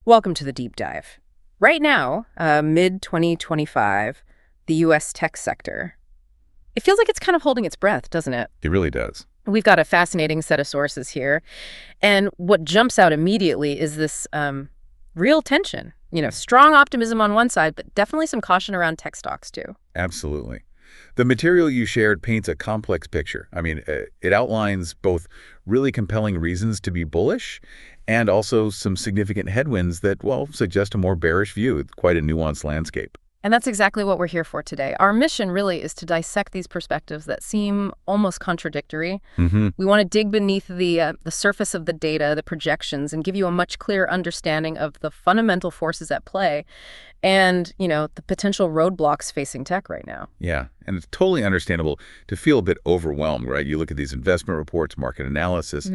Welcome to the deep dive. Right now, mid 2025, the US tech sector, it feels like it's kind of holding its breath, doesn't it? It really does. We've got a fascinating set of sources here. And what jumps out immediately is this real tension. Strong optimism on one side, but definitely some caution around tech stocks, too. Absolutely. The material you shared paints a complex picture. It outlines both really compelling reasons to be bullish and also some significant headwinds that, well, suggest a more bearish view. It's quite a nuanced landscape. And that's exactly what we're here for today. Our mission really is to dissect these perspectives that seem almost contradictory. We want to dig beneath the surface of the data, the projections, and give you a much clearer understanding of the fundamental forces at play and, the potential roadblocks facing tech right now. Yeah, and it's totally understandable to feel a bit overwhelmed, right? You look at these investment reports, market analysis.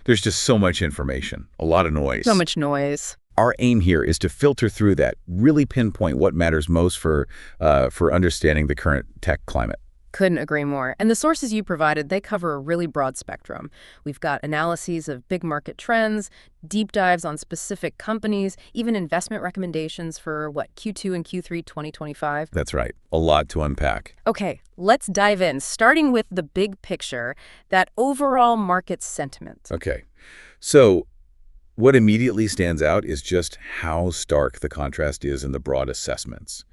There's just so much information, a lot of noise. So much noise. Our aim here is to filter through that, really pinpoint what matters most for understanding the current tech climate. Couldn't agree more. And the sources you provided, they cover a really broad spectrum. We've got analyses of big market trends, deep dives on specific companies, even investment recommendations for, Q2 and Q3 2025? That's right. A lot to unpack. Okay, let's dive in, starting with the big picture, that overall market sentiment. Okay. So what immediately stands out is just how stark the contrast is in the broad assessments.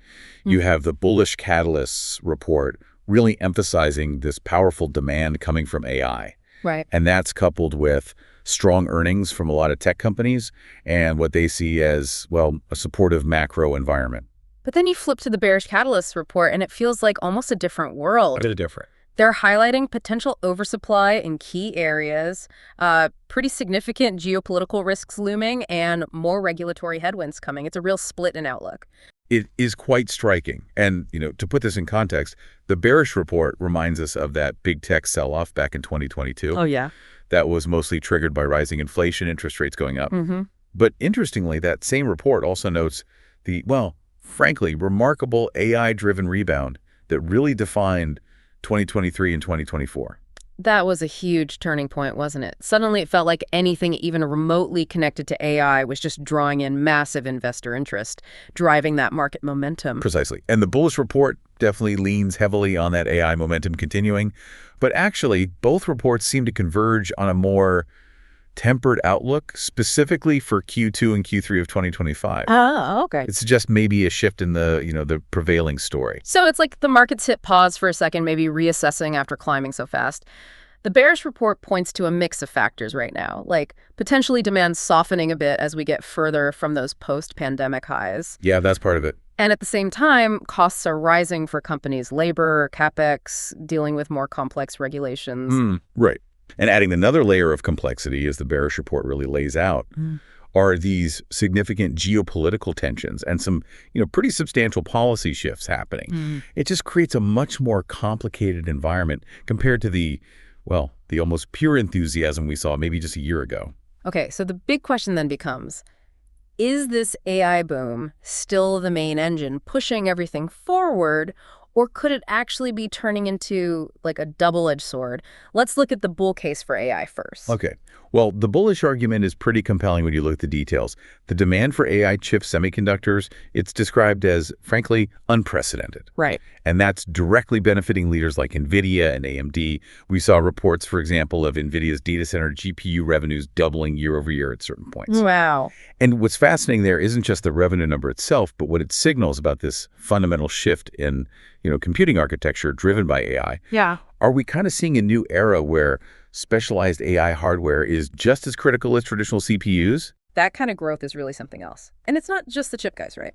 You have the bullish catalysts report really emphasizing this powerful demand coming from AI. Right. And that's coupled with strong earnings from a lot of tech companies and what they see as, well, a supportive macro environment. But then you flip to the bearish catalysts report, and it feels like almost a different world. A bit different. They're highlighting potential oversupply in key areas, pretty significant geopolitical risks looming, and more regulatory headwinds coming. It's a real split in outlook. It is quite striking. And, to put this in context, the bearish report reminds us of that big tech sell-off back in 2022. Oh, yeah. That was mostly triggered by rising inflation, interest rates going up. But interestingly, that same report also notes the, well, frankly, remarkable AI-driven rebound that really defined 2023 and 2024. That was a huge turning point, wasn't it? Suddenly it felt like anything even remotely connected to AI was just drawing in massive investor interest, driving that market momentum. Precisely. And the bullish report definitely leans heavily on that AI momentum continuing. But actually, both reports seem to converge on a more tempered outlook, specifically for Q2 and Q3 of 2025. Oh, okay. It suggests maybe a shift in the, the prevailing story. So it's like the markets hit pause for a second, maybe reassessing after climbing so fast. The bearish report points to a mix of factors right now, like potentially demand softening a bit as we get further from those post-pandemic highs. Yeah, that's part of it. And at the same time, costs are rising for companies' labor, CapEx, dealing with more complex regulations. Right. And adding another layer of complexity, as the bearish report really lays out, are these significant geopolitical tensions and some, pretty substantial policy shifts happening. It just creates a much more complicated environment compared to the almost pure enthusiasm we saw maybe just a year ago. Okay, so the big question then becomes, is this AI boom still the main engine pushing everything forward, or could it actually be turning into like a double-edged sword? Let's look at the bull case for AI first. Okay. Well, the bullish argument is pretty compelling when you look at the details. The demand for AI chip semiconductors, it's described as, frankly, unprecedented. Right. And that's directly benefiting leaders like NVIDIA and AMD. We saw reports, for example, of NVIDIA's data center GPU revenues doubling year over year at certain points. Wow. And what's fascinating there isn't just the revenue number itself, but what it signals about this fundamental shift in, computing architecture driven by AI. Yeah. Are we kind of seeing a new era where specialized AI hardware is just as critical as traditional CPUs? That kind of growth is really something else. And it's not just the chip guys, right?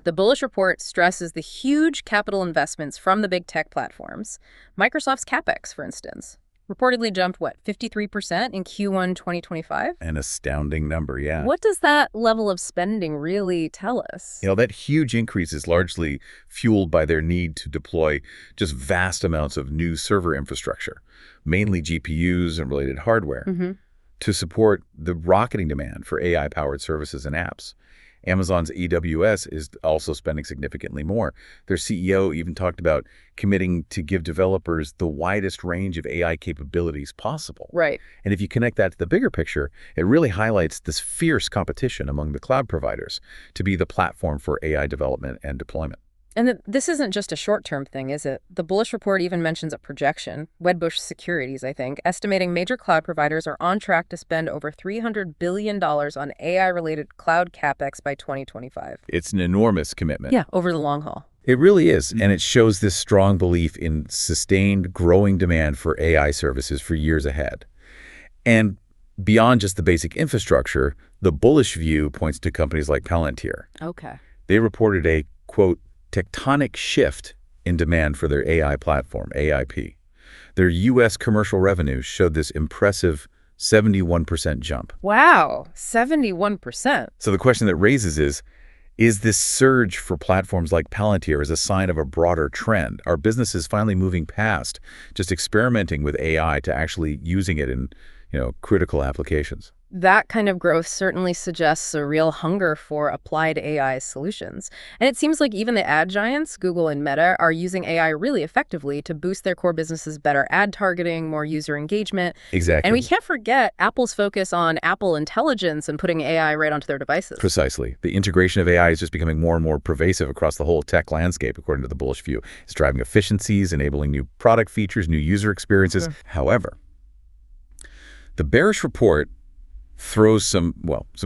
The bullish report stresses the huge capital investments from the big tech platforms. Microsoft's CapEx, for instance, reportedly jumped, 53% in Q1 2025? An astounding number, yeah. What does that level of spending really tell us? That huge increase is largely fueled by their need to deploy just vast amounts of new server infrastructure, mainly GPUs and related hardware, to support the rocketing demand for AI-powered services and apps. Amazon's AWS is also spending significantly more. Their CEO even talked about committing to give developers the widest range of AI capabilities possible. Right. And if you connect that to the bigger picture, it really highlights this fierce competition among the cloud providers to be the platform for AI development and deployment. And this isn't just a short-term thing, is it? The bullish report even mentions a projection, Wedbush Securities, I think, estimating major cloud providers are on track to spend over $300 billion on AI-related cloud CapEx by 2025. It's an enormous commitment. Yeah, over the long haul. It really is, and it shows this strong belief in sustained, growing demand for AI services for years ahead. And beyond just the basic infrastructure, the bullish view points to companies like Palantir. Okay. They reported a, quote, tectonic shift in demand for their AI platform, AIP. Their U.S. commercial revenue showed this impressive 71% jump. Wow, 71%. So the question that raises is this surge for platforms like Palantir as a sign of a broader trend? Are businesses finally moving past just experimenting with AI to actually using it in, critical applications? That kind of growth certainly suggests a real hunger for applied AI solutions. And it seems like even the ad giants, Google and Meta, are using AI really effectively to boost their core businesses, better ad targeting, more user engagement. Exactly. And we can't forget Apple's focus on Apple Intelligence and putting AI right onto their devices. Precisely. The integration of AI is just becoming more and more pervasive across the whole tech landscape, according to the bullish view. It's driving efficiencies, enabling new product features, new user experiences. However, the bearish report throws some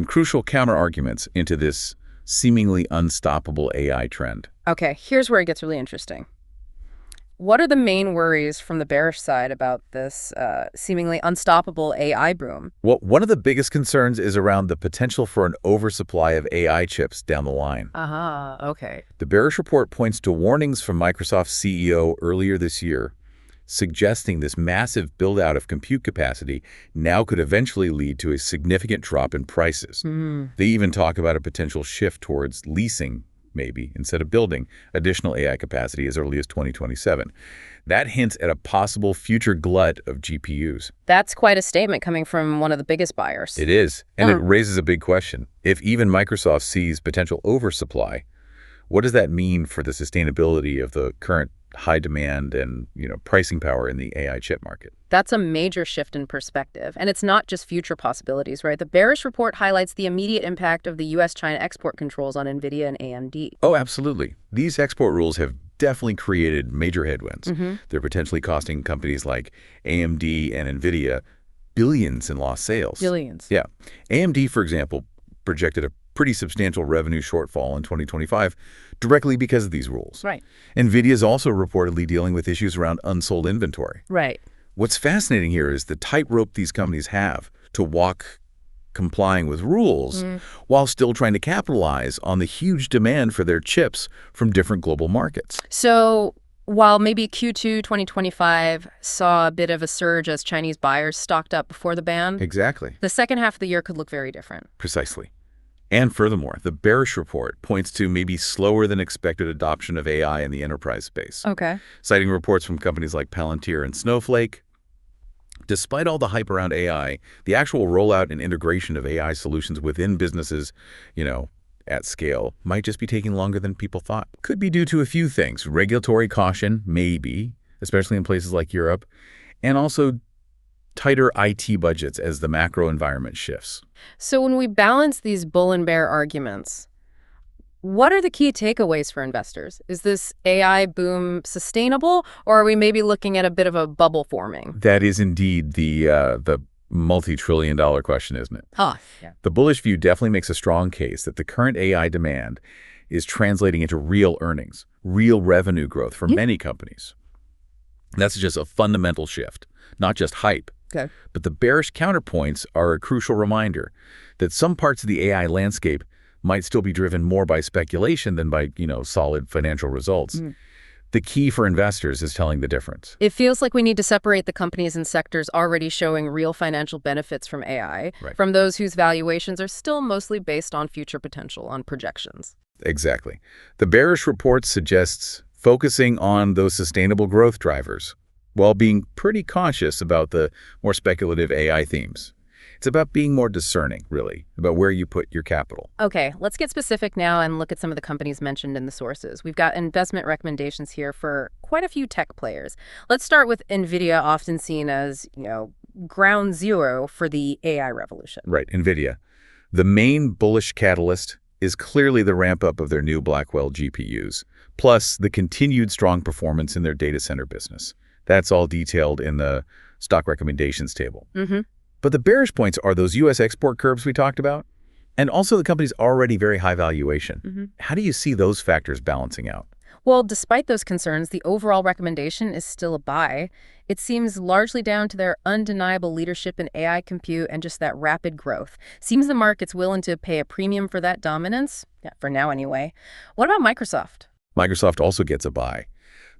crucial counter-arguments into this seemingly unstoppable AI trend. Okay, here's where it gets really interesting. What are the main worries from the bearish side about this seemingly unstoppable AI boom? Well, one of the biggest concerns is around the potential for an oversupply of AI chips down the line. Okay. The bearish report points to warnings from Microsoft's CEO earlier this year, suggesting this massive build-out of compute capacity now could eventually lead to a significant drop in prices. They even talk about a potential shift towards leasing, maybe, instead of building additional AI capacity as early as 2027. That hints at a possible future glut of GPUs. That's quite a statement coming from one of the biggest buyers. It is, and it raises a big question. If even Microsoft sees potential oversupply, what does that mean for the sustainability of the current high demand and pricing power in the AI chip market? That's a major shift in perspective. And it's not just future possibilities, right? The bearish report highlights the immediate impact of the U.S.-China export controls on NVIDIA and AMD. Oh, absolutely. These export rules have definitely created major headwinds. They're potentially costing companies like AMD and NVIDIA billions in lost sales. Billions. Yeah. AMD, for example, projected a pretty substantial revenue shortfall in 2025 directly because of these rules. Right. NVIDIA is also reportedly dealing with issues around unsold inventory. Right. What's fascinating here is the tightrope these companies have to walk complying with rules while still trying to capitalize on the huge demand for their chips from different global markets. So while maybe Q2 2025 saw a bit of a surge as Chinese buyers stocked up before the ban, Exactly. the second half of the year could look very different. Precisely. And furthermore, the bearish report points to maybe slower than expected adoption of AI in the enterprise space. Okay. Citing reports from companies like Palantir and Snowflake, despite all the hype around AI, the actual rollout and integration of AI solutions within businesses, at scale, might just be taking longer than people thought. Could be due to a few things. Regulatory caution, maybe, especially in places like Europe, and also tighter IT budgets as the macro environment shifts. So when we balance these bull and bear arguments, what are the key takeaways for investors? Is this AI boom sustainable, or are we maybe looking at a bit of a bubble forming? That is indeed the multi-trillion-dollar question, isn't it? Yeah. The bullish view definitely makes a strong case that the current AI demand is translating into real earnings, real revenue growth for many companies. That's just a fundamental shift, not just hype. Okay. But the bearish counterpoints are a crucial reminder that some parts of the AI landscape might still be driven more by speculation than by, solid financial results. The key for investors is telling the difference. It feels like we need to separate the companies and sectors already showing real financial benefits from AI from those whose valuations are still mostly based on future potential, on projections. Exactly. The bearish report suggests focusing on those sustainable growth drivers while being pretty cautious about the more speculative AI themes. It's about being more discerning, really, about where you put your capital. Okay, let's get specific now and look at some of the companies mentioned in the sources. We've got investment recommendations here for quite a few tech players. Let's start with NVIDIA, often seen as, ground zero for the AI revolution. Right, NVIDIA. The main bullish catalyst is clearly the ramp-up of their new Blackwell GPUs, plus the continued strong performance in their data center business. That's all detailed in the stock recommendations table. But the bearish points are those U.S. export curves we talked about, and also the company's already very high valuation. How do you see those factors balancing out? Well, despite those concerns, the overall recommendation is still a buy. It seems largely down to their undeniable leadership in AI compute and just that rapid growth. Seems the market's willing to pay a premium for that dominance, for now anyway. What about Microsoft? Microsoft also gets a buy.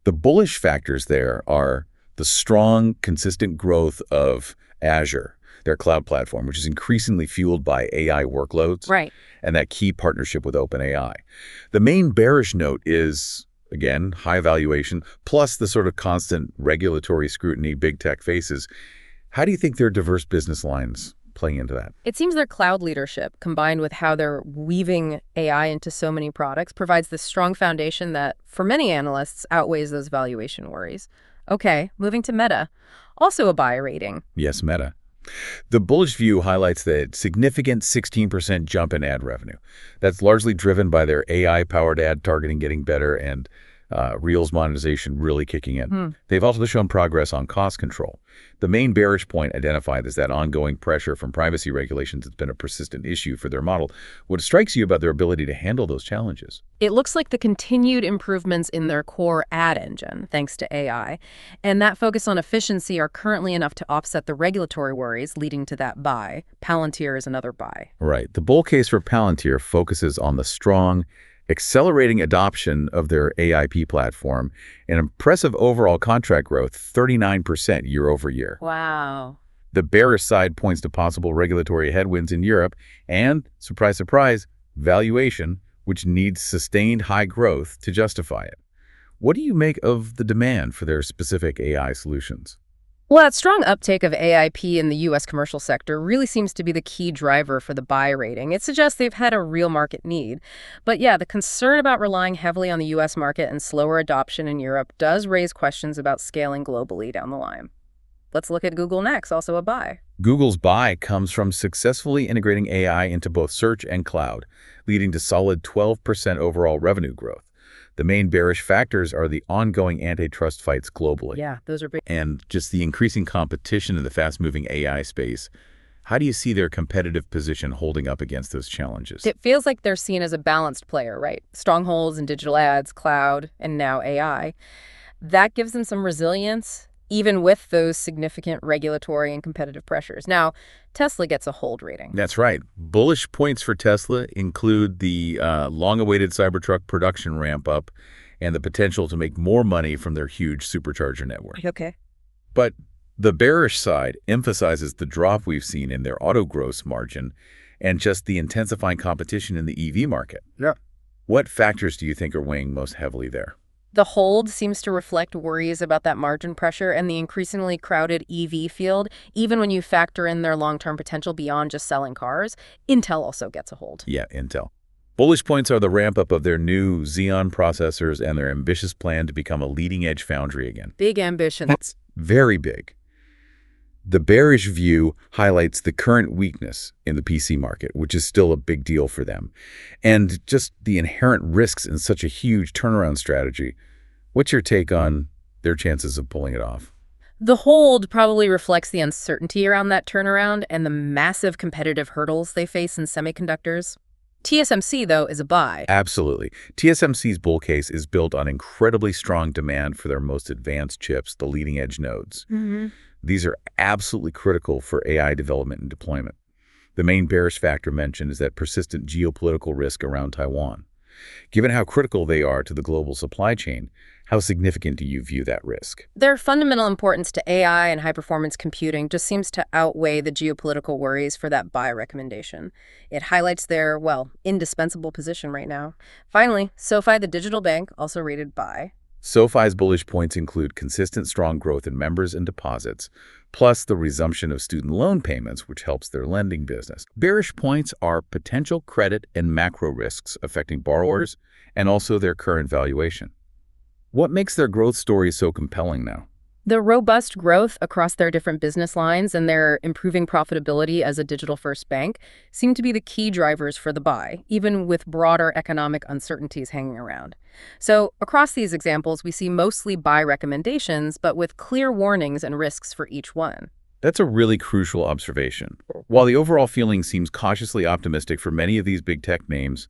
The bullish factors there are the strong, consistent growth of Azure, their cloud platform, which is increasingly fueled by AI workloads, Right. and that key partnership with OpenAI. The main bearish note is, again, high valuation, plus the sort of constant regulatory scrutiny big tech faces. How do you think their diverse business lines play into that? It seems their cloud leadership, combined with how they're weaving AI into so many products, provides this strong foundation that, for many analysts, outweighs those valuation worries. Okay, moving to Meta. Also a buy rating. Yes, Meta. The bullish view highlights the significant 16% jump in ad revenue. That's largely driven by their AI-powered ad targeting getting better and Reels monetization really kicking in. They've also shown progress on cost control. The main bearish point identified is that ongoing pressure from privacy regulations has been a persistent issue for their model. What strikes you about their ability to handle those challenges? It looks like the continued improvements in their core ad engine, thanks to AI, and that focus on efficiency are currently enough to offset the regulatory worries leading to that buy. Palantir is another buy. Right. The bull case for Palantir focuses on the strong, accelerating adoption of their AIP platform and impressive overall contract growth, 39% year over year. Wow. The bearish side points to possible regulatory headwinds in Europe and, surprise, surprise, valuation, which needs sustained high growth to justify it. What do you make of the demand for their specific AI solutions? Well, that strong uptake of AIP in the U.S. commercial sector really seems to be the key driver for the buy rating. It suggests they've had a real market need. But yeah, the concern about relying heavily on the U.S. market and slower adoption in Europe does raise questions about scaling globally down the line. Let's look at Google next, also a buy. Google's buy comes from successfully integrating AI into both search and cloud, leading to solid 12% overall revenue growth. The main bearish factors are the ongoing antitrust fights globally. Yeah, those are big. And just the increasing competition in the fast-moving AI space. How do you see their competitive position holding up against those challenges? It feels like they're seen as a balanced player, right? Strongholds in digital ads, cloud, and now AI. That gives them some resilience, even with those significant regulatory and competitive pressures. Now, Tesla gets a hold rating. That's right. Bullish points for Tesla include the long-awaited Cybertruck production ramp-up and the potential to make more money from their huge supercharger network. Okay. But the bearish side emphasizes the drop we've seen in their auto gross margin and just the intensifying competition in the EV market. Yeah. What factors do you think are weighing most heavily there? The hold seems to reflect worries about that margin pressure and the increasingly crowded EV field, even when you factor in their long-term potential beyond just selling cars. Intel also gets a hold. Yeah, Intel. Bullish points are the ramp-up of their new Xeon processors and their ambitious plan to become a leading-edge foundry again. Big ambition. That's very big. The bearish view highlights the current weakness in the PC market, which is still a big deal for them, and just the inherent risks in such a huge turnaround strategy. What's your take on their chances of pulling it off? The hold probably reflects the uncertainty around that turnaround and the massive competitive hurdles they face in semiconductors. TSMC, though, is a buy. Absolutely. TSMC's bull case is built on incredibly strong demand for their most advanced chips, the leading-edge nodes. These are absolutely critical for AI development and deployment. The main bearish factor mentioned is that persistent geopolitical risk around Taiwan. Given how critical they are to the global supply chain, how significant do you view that risk? Their fundamental importance to AI and high-performance computing just seems to outweigh the geopolitical worries for that buy recommendation. It highlights their, well, indispensable position right now. Finally, SoFi, the digital bank, also rated buy. SoFi's bullish points include consistent strong growth in members and deposits, plus the resumption of student loan payments, which helps their lending business. Bearish points are potential credit and macro risks affecting borrowers and also their current valuation. What makes their growth story so compelling now? The robust growth across their different business lines and their improving profitability as a digital-first bank seem to be the key drivers for the buy, even with broader economic uncertainties hanging around. So across these examples, we see mostly buy recommendations, but with clear warnings and risks for each one. That's a really crucial observation. While the overall feeling seems cautiously optimistic for many of these big tech names,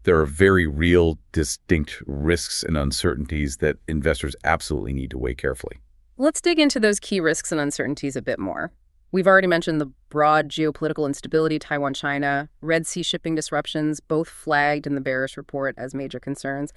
there are very real, distinct risks and uncertainties that investors absolutely need to weigh carefully. Let's dig into those key risks and uncertainties a bit more. We've already mentioned the broad geopolitical instability, Taiwan, China, Red Sea shipping disruptions, both flagged in the bearish report as major concerns.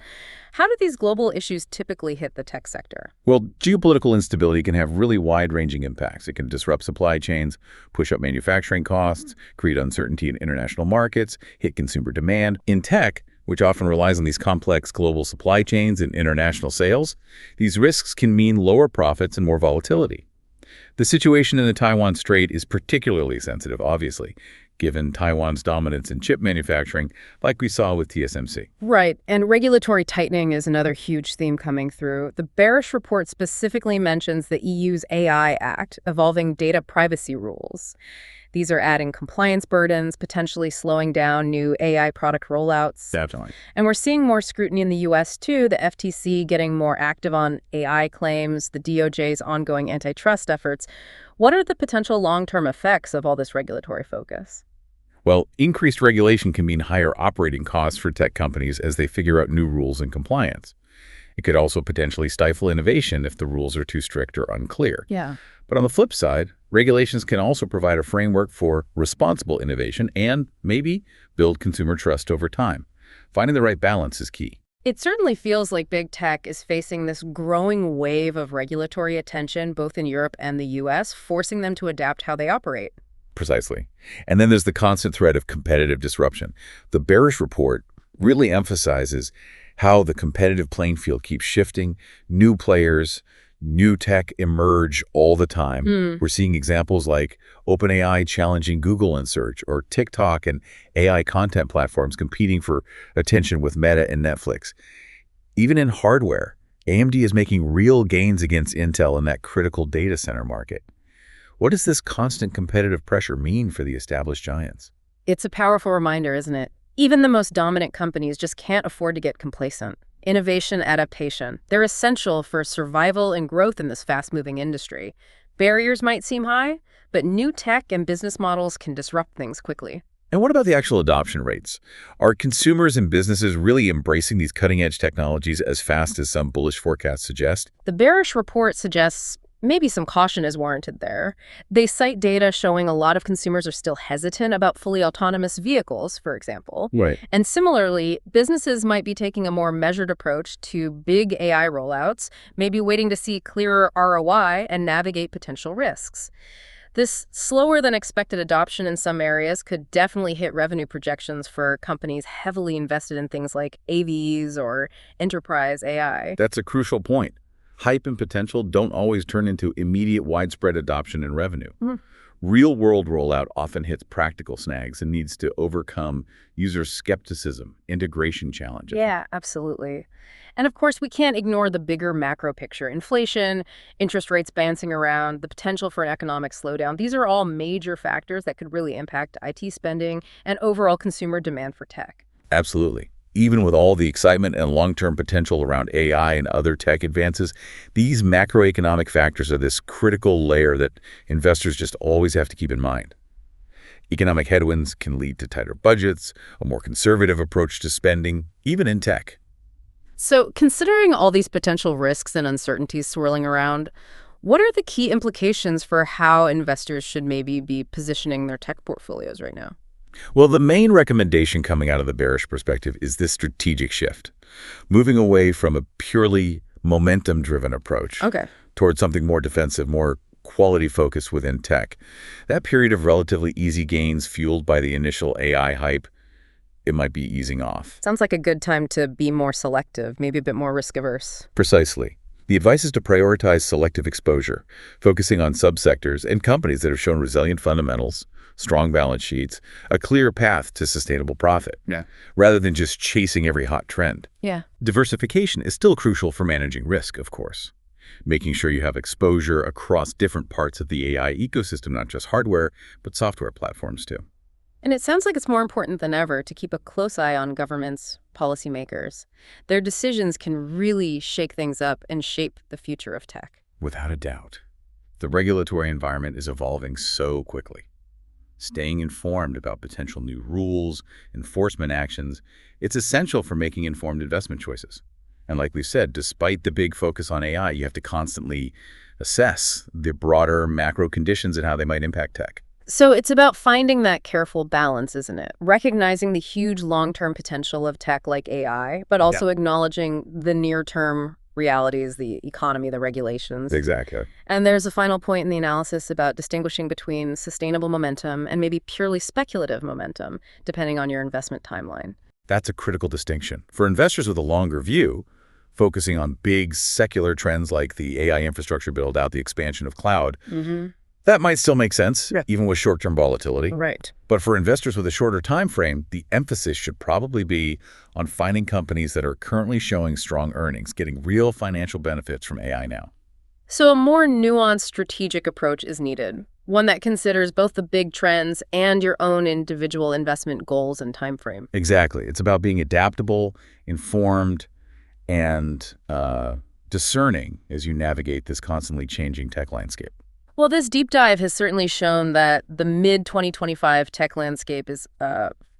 How do these global issues typically hit the tech sector? Well, geopolitical instability can have really wide-ranging impacts. It can disrupt supply chains, push up manufacturing costs, create uncertainty in international markets, hit consumer demand. In tech, which often relies on these complex global supply chains and international sales, these risks can mean lower profits and more volatility. The situation in the Taiwan Strait is particularly sensitive, obviously, given Taiwan's dominance in chip manufacturing, like we saw with TSMC. Right, and regulatory tightening is another huge theme coming through. The bearish report specifically mentions the EU's AI Act, evolving data privacy rules. These are adding compliance burdens, potentially slowing down new AI product rollouts. Definitely. And we're seeing more scrutiny in the U.S., too, the FTC getting more active on AI claims, the DOJ's ongoing antitrust efforts. What are the potential long-term effects of all this regulatory focus? Well, increased regulation can mean higher operating costs for tech companies as they figure out new rules and compliance. It could also potentially stifle innovation if the rules are too strict or unclear. Yeah. But on the flip side, regulations can also provide a framework for responsible innovation and maybe build consumer trust over time. Finding the right balance is key. It certainly feels like big tech is facing this growing wave of regulatory attention, both in Europe and the U.S., forcing them to adapt how they operate. Precisely. And then there's the constant threat of competitive disruption. The bearish report really emphasizes how the competitive playing field keeps shifting, new players, new tech emerge all the time. We're seeing examples like OpenAI challenging Google in search, or TikTok and AI content platforms competing for attention with Meta and Netflix. Even in hardware, AMD is making real gains against Intel in that critical data center market. What does this constant competitive pressure mean for the established giants? It's a powerful reminder, isn't it? Even the most dominant companies just can't afford to get complacent. Innovation, adaptation, they're essential for survival and growth in this fast-moving industry. Barriers might seem high, but new tech and business models can disrupt things quickly. And what about the actual adoption rates? Are consumers and businesses really embracing these cutting-edge technologies as fast as some bullish forecasts suggest? The bearish report suggests maybe some caution is warranted there. They cite data showing a lot of consumers are still hesitant about fully autonomous vehicles, for example. Right. And similarly, businesses might be taking a more measured approach to big AI rollouts, maybe waiting to see clearer ROI and navigate potential risks. This slower than expected adoption in some areas could definitely hit revenue projections for companies heavily invested in things like AVs or enterprise AI. That's a crucial point. Hype and potential don't always turn into immediate widespread adoption and revenue. Real-world rollout often hits practical snags and needs to overcome user skepticism, integration challenges. Yeah, absolutely. And of course, we can't ignore the bigger macro picture. Inflation, interest rates bouncing around, the potential for an economic slowdown. These are all major factors that could really impact IT spending and overall consumer demand for tech. Absolutely. Even with all the excitement and long-term potential around AI and other tech advances, these macroeconomic factors are this critical layer that investors just always have to keep in mind. Economic headwinds can lead to tighter budgets, a more conservative approach to spending, even in tech. So, considering all these potential risks and uncertainties swirling around, what are the key implications for how investors should maybe be positioning their tech portfolios right now? Well, the main recommendation coming out of the bearish perspective is this strategic shift, moving away from a purely momentum-driven approach towards something more defensive, more quality-focused within tech. That period of relatively easy gains fueled by the initial AI hype it might be easing off. Sounds like a good time to be more selective, maybe a bit more risk-averse. Precisely. The advice is to prioritize selective exposure, focusing on subsectors and companies that have shown resilient fundamentals, strong balance sheets, a clear path to sustainable profit, rather than just chasing every hot trend. Yeah. Diversification is still crucial for managing risk, of course. Making sure you have exposure across different parts of the AI ecosystem, not just hardware, but software platforms too. And it sounds like it's more important than ever to keep a close eye on governments, policymakers. Their decisions can really shake things up and shape the future of tech. Without a doubt. The regulatory environment is evolving so quickly. Staying informed about potential new rules, enforcement actions, it's essential for making informed investment choices. And like we said, despite the big focus on AI, you have to constantly assess the broader macro conditions and how they might impact tech. So it's about finding that careful balance, isn't it? Recognizing the huge long-term potential of tech like AI, but also acknowledging the near-term realities, the economy, the regulations. Exactly. And there's a final point in the analysis about distinguishing between sustainable momentum and maybe purely speculative momentum, depending on your investment timeline. That's a critical distinction. For investors with a longer view, focusing on big secular trends like the AI infrastructure build-out, the expansion of cloud, that might still make sense, even with short-term volatility. Right. But for investors with a shorter time frame, the emphasis should probably be on finding companies that are currently showing strong earnings, getting real financial benefits from AI now. So a more nuanced strategic approach is needed, one that considers both the big trends and your own individual investment goals and time frame. Exactly. It's about being adaptable, informed, and discerning as you navigate this constantly changing tech landscape. Well, this deep dive has certainly shown that the mid-2025 tech landscape is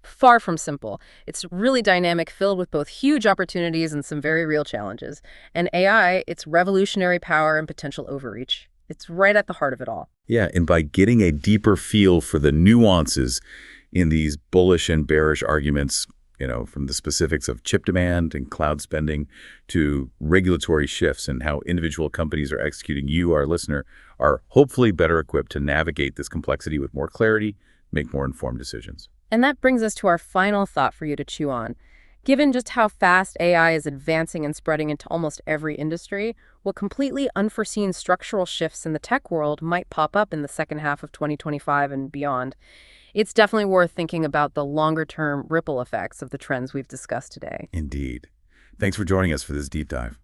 far from simple. It's really dynamic, filled with both huge opportunities and some very real challenges. And AI, its revolutionary power and potential overreach. It's right at the heart of it all. Yeah, and by getting a deeper feel for the nuances in these bullish and bearish arguments, from the specifics of chip demand and cloud spending to regulatory shifts and how individual companies are executing, you, our listener, are hopefully better equipped to navigate this complexity with more clarity, make more informed decisions. And that brings us to our final thought for you to chew on. Given just how fast AI is advancing and spreading into almost every industry, what completely unforeseen structural shifts in the tech world might pop up in the second half of 2025 and beyond? It's definitely worth thinking about the longer-term ripple effects of the trends we've discussed today. Indeed. Thanks for joining us for this deep dive.